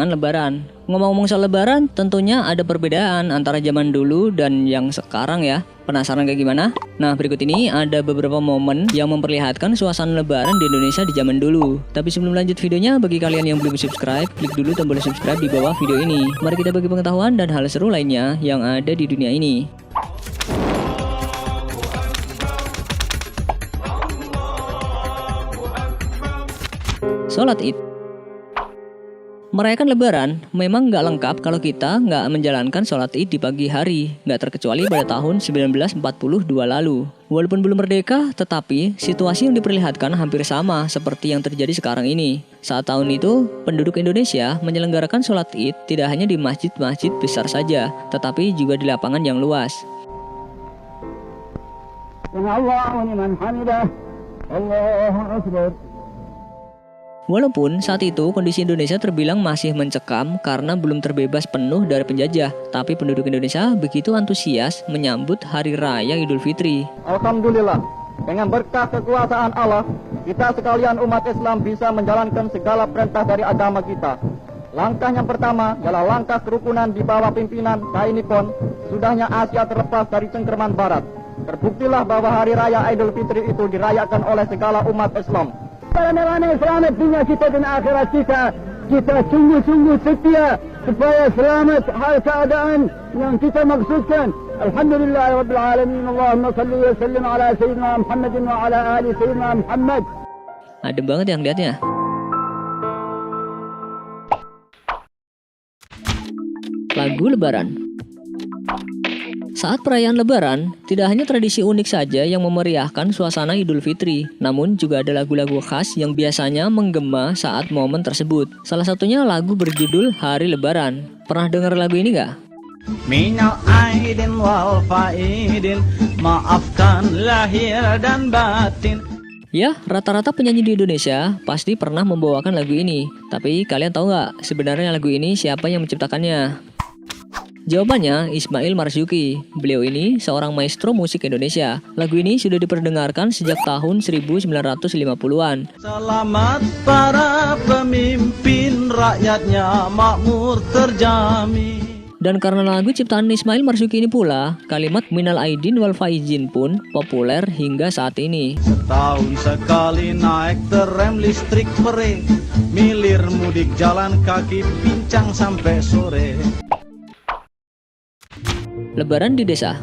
Lebaran. Ngomong-ngomong soal Lebaran, tentunya ada perbedaan antara zaman dulu dan yang sekarang ya. Penasaran kayak gimana? Nah, berikut ini ada beberapa momen yang memperlihatkan suasana Lebaran di Indonesia di zaman dulu. Tapi sebelum lanjut videonya, bagi kalian yang belum subscribe, klik dulu tombol subscribe di bawah video ini. Mari kita bagi pengetahuan dan hal seru lainnya yang ada di dunia ini. Sholat Id. Merayakan Lebaran memang nggak lengkap kalau kita nggak menjalankan sholat Id di pagi hari, nggak terkecuali pada tahun 1942 lalu. Walaupun belum merdeka, tetapi situasi yang diperlihatkan hampir sama seperti yang terjadi sekarang ini. Saat tahun itu, penduduk Indonesia menyelenggarakan sholat Id tidak hanya di masjid-masjid besar saja, tetapi juga di lapangan yang luas. Walaupun saat itu kondisi Indonesia terbilang masih mencekam karena belum terbebas penuh dari penjajah, tapi penduduk Indonesia begitu antusias menyambut Hari Raya Idul Fitri. Alhamdulillah, dengan berkah kekuasaan Allah, kita sekalian umat Islam bisa menjalankan segala perintah dari agama kita. Langkah yang pertama ialah langkah kerukunan di bawah pimpinan Thai Nippon. Sudahnya Asia terlepas dari cengkeraman Barat. Terbuktilah bahwa Hari Raya Idul Fitri itu dirayakan oleh segala umat Islam. Para nilai selamat dunia kita dan akhirat kita sungguh-sungguh setia supaya selamat hal keadaan yang kita maksudkan. Alhamdulillah Rabbil Alamin. Allahumma salli wa sallim ala Sayyidina Muhammadin wa ala ali Sayyidina Muhammad. Adem banget yang lihatnya. Lagu Lebaran. Saat perayaan Lebaran, tidak hanya tradisi unik saja yang memeriahkan suasana Idul Fitri, namun juga ada lagu-lagu khas yang biasanya menggema saat momen tersebut. Salah satunya lagu berjudul Hari Lebaran. Pernah dengar lagu ini nggak? Minal aidin wal faidin, maafkan lahir dan batin. Ya, rata-rata penyanyi di Indonesia pasti pernah membawakan lagu ini. Tapi kalian tahu nggak sebenarnya lagu ini siapa yang menciptakannya? Jawabannya Ismail Marzuki. Beliau ini seorang maestro musik Indonesia. Lagu ini sudah diperdengarkan sejak tahun 1950-an. Selamat para pemimpin, rakyatnya makmur terjamin. Dan karena lagu ciptaan Ismail Marzuki ini pula, kalimat Minal Aidin wal Faizin pun populer hingga saat ini. Setahun sekali naik terem listrik pere, milir mudik jalan kaki pincang sampai sore. Lebaran di desa.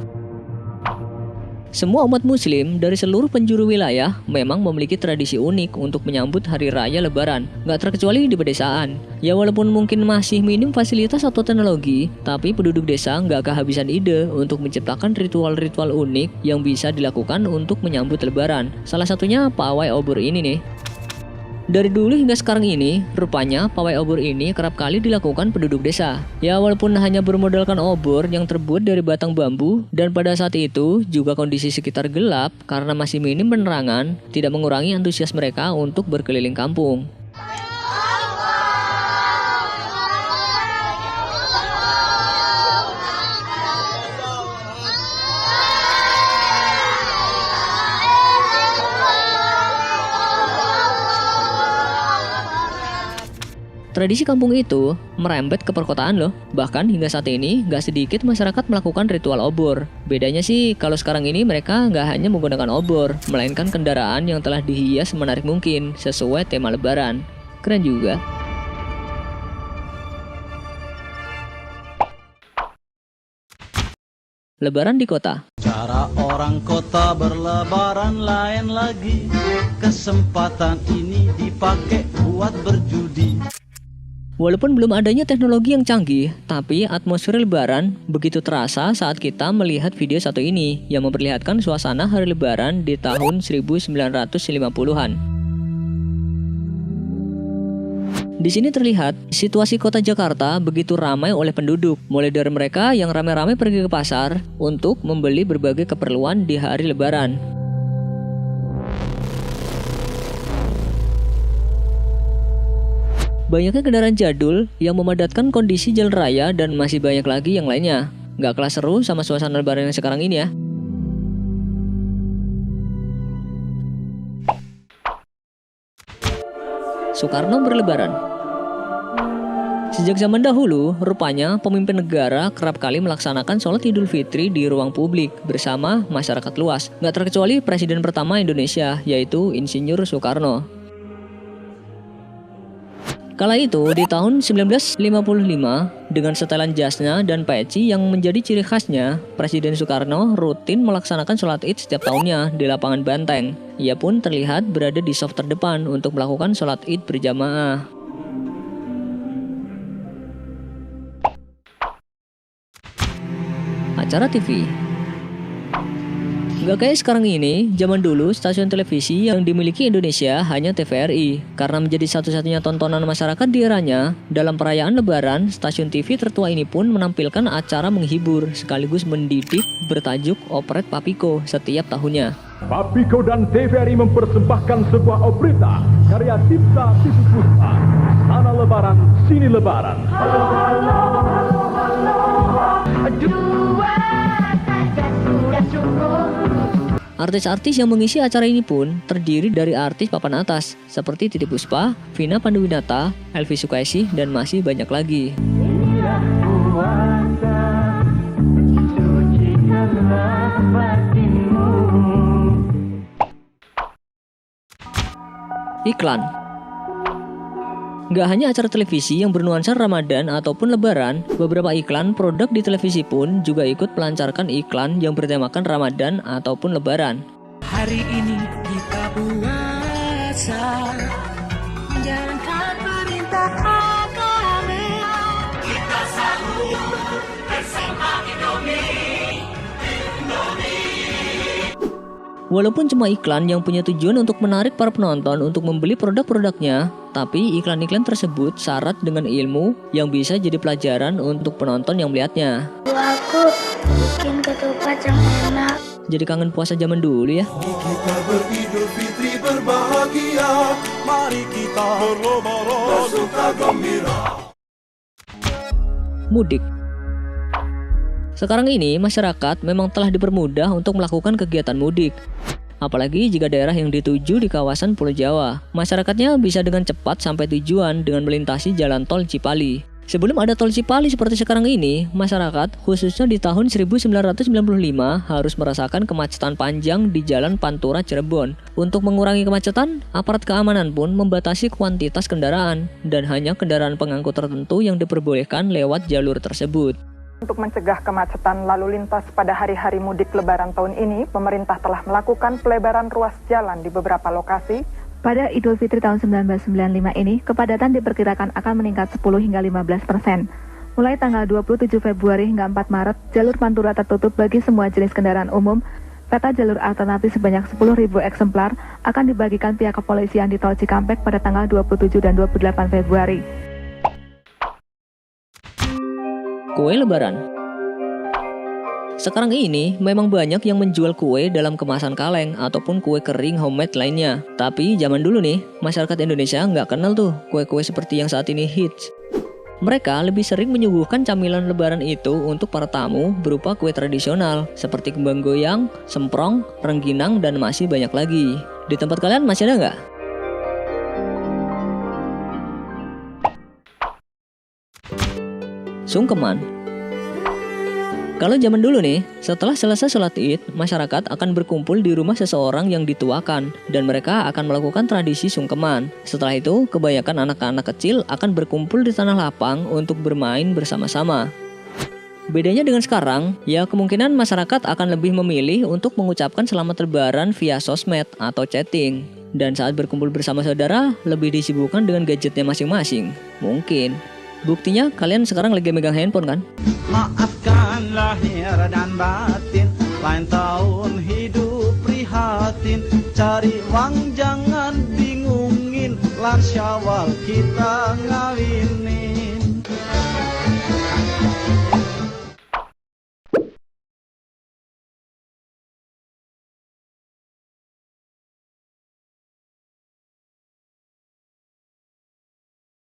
Semua umat muslim dari seluruh penjuru wilayah memang memiliki tradisi unik untuk menyambut hari raya Lebaran, nggak terkecuali di pedesaan. Ya walaupun mungkin masih minim fasilitas atau teknologi, tapi penduduk desa nggak kehabisan ide untuk menciptakan ritual-ritual unik yang bisa dilakukan untuk menyambut Lebaran. Salah satunya pawai obor ini nih. Dari dulu hingga sekarang ini, rupanya pawai obor ini kerap kali dilakukan penduduk desa. Ya walaupun hanya bermodalkan obor yang terbuat dari batang bambu, dan pada saat itu juga kondisi sekitar gelap karena masih minim penerangan, tidak mengurangi antusias mereka untuk berkeliling kampung. Tradisi kampung itu merembet ke perkotaan loh. Bahkan hingga saat ini gak sedikit masyarakat melakukan ritual obor. Bedanya sih kalau sekarang ini mereka gak hanya menggunakan obor, melainkan kendaraan yang telah dihias menarik mungkin sesuai tema Lebaran. Keren juga. Lebaran di kota. Cara orang kota berlebaran lain lagi. Kesempatan ini dipakai buat berjudi. Walaupun belum adanya teknologi yang canggih, tapi atmosfer Lebaran begitu terasa saat kita melihat video satu ini yang memperlihatkan suasana hari Lebaran di tahun 1950-an. Di sini terlihat situasi kota Jakarta begitu ramai oleh penduduk, mulai dari mereka yang ramai-ramai pergi ke pasar untuk membeli berbagai keperluan di hari Lebaran. Banyaknya kendaraan jadul yang memadatkan kondisi jalan raya dan masih banyak lagi yang lainnya. Nggak kalah seru sama suasana Lebaran yang sekarang ini ya. Soekarno berlebaran. Sejak zaman dahulu, rupanya pemimpin negara kerap kali melaksanakan sholat Idul Fitri di ruang publik bersama masyarakat luas. Nggak terkecuali Presiden pertama Indonesia, yaitu Insinyur Soekarno. Kala itu, di tahun 1955, dengan setelan jasnya dan peci yang menjadi ciri khasnya, Presiden Soekarno rutin melaksanakan sholat Id setiap tahunnya di lapangan Banteng. Ia pun terlihat berada di saf terdepan untuk melakukan sholat Id berjamaah. Acara TV. Gak kayak sekarang ini, zaman dulu stasiun televisi yang dimiliki Indonesia hanya TVRI. Karena menjadi satu-satunya tontonan masyarakat di eranya, dalam perayaan Lebaran, stasiun TV tertua ini pun menampilkan acara menghibur sekaligus mendidik bertajuk Operet Papiko setiap tahunnya. Papiko dan TVRI mempersembahkan sebuah opereta karya Cipta Tisu Puspa. Sana Lebaran, sini Lebaran. Artis-artis yang mengisi acara ini pun terdiri dari artis papan atas seperti Titiek Puspa, Vina Panduwinata, Elvy Sukaesih, dan masih banyak lagi. Iklan. Gak hanya acara televisi yang bernuansa Ramadan ataupun Lebaran, beberapa iklan produk di televisi pun juga ikut melancarkan iklan yang bertemakan Ramadan ataupun Lebaran. Hari ini kita puasa, menjalankan perintah agama. Kita sahur bersama Indomie. Walaupun cuma iklan yang punya tujuan untuk menarik para penonton untuk membeli produk-produknya, tapi iklan-iklan tersebut syarat dengan ilmu yang bisa jadi pelajaran untuk penonton yang melihatnya. Aku bikin ketupat yang enak. Jadi kangen puasa zaman dulu ya. Kita beridul fitri berbahagia, mari kita berlebaran bersuka gembira. Mudik. Sekarang ini masyarakat memang telah dipermudah untuk melakukan kegiatan mudik. Apalagi jika daerah yang dituju di kawasan Pulau Jawa, masyarakatnya bisa dengan cepat sampai tujuan dengan melintasi jalan tol Cipali. Sebelum ada tol Cipali seperti sekarang ini, masyarakat khususnya di tahun 1995 harus merasakan kemacetan panjang di Jalan Pantura Cirebon. Untuk mengurangi kemacetan, aparat keamanan pun membatasi kuantitas kendaraan dan hanya kendaraan pengangkut tertentu yang diperbolehkan lewat jalur tersebut. Untuk mencegah kemacetan lalu lintas pada hari-hari mudik Lebaran tahun ini, pemerintah telah melakukan pelebaran ruas jalan di beberapa lokasi. Pada Idul Fitri tahun 1995 ini, kepadatan diperkirakan akan meningkat 10 hingga 15%. Mulai tanggal 27 Februari hingga 4 Maret, jalur Pantura tertutup bagi semua jenis kendaraan umum. Peta jalur alternatif sebanyak 10.000 eksemplar akan dibagikan pihak kepolisian di Tol Cikampek pada tanggal 27 dan 28 Februari. Kue Lebaran. Sekarang ini memang banyak yang menjual kue dalam kemasan kaleng ataupun kue kering homemade lainnya. Tapi zaman dulu nih, masyarakat Indonesia nggak kenal tuh kue-kue seperti yang saat ini hits. Mereka lebih sering menyuguhkan camilan Lebaran itu untuk para tamu berupa kue tradisional seperti kembang goyang, semprong, rengginang, dan masih banyak lagi. Di tempat kalian masih ada nggak? Sungkeman. Kalau zaman dulu nih, setelah selesai sholat Id, masyarakat akan berkumpul di rumah seseorang yang dituakan dan mereka akan melakukan tradisi sungkeman. Setelah itu, kebanyakan anak-anak kecil akan berkumpul di tanah lapang untuk bermain bersama-sama. Bedanya dengan sekarang, ya kemungkinan masyarakat akan lebih memilih untuk mengucapkan selamat Lebaran via sosmed atau chatting. Dan saat berkumpul bersama saudara, lebih disibukkan dengan gadgetnya masing-masing. Mungkin. Buktinya kalian sekarang lagi megang handphone kan? Maafkan lahir dan batin, lain tahun hidup prihatin. Cari uang jangan bingungin, lan Syawal kita ngawinin.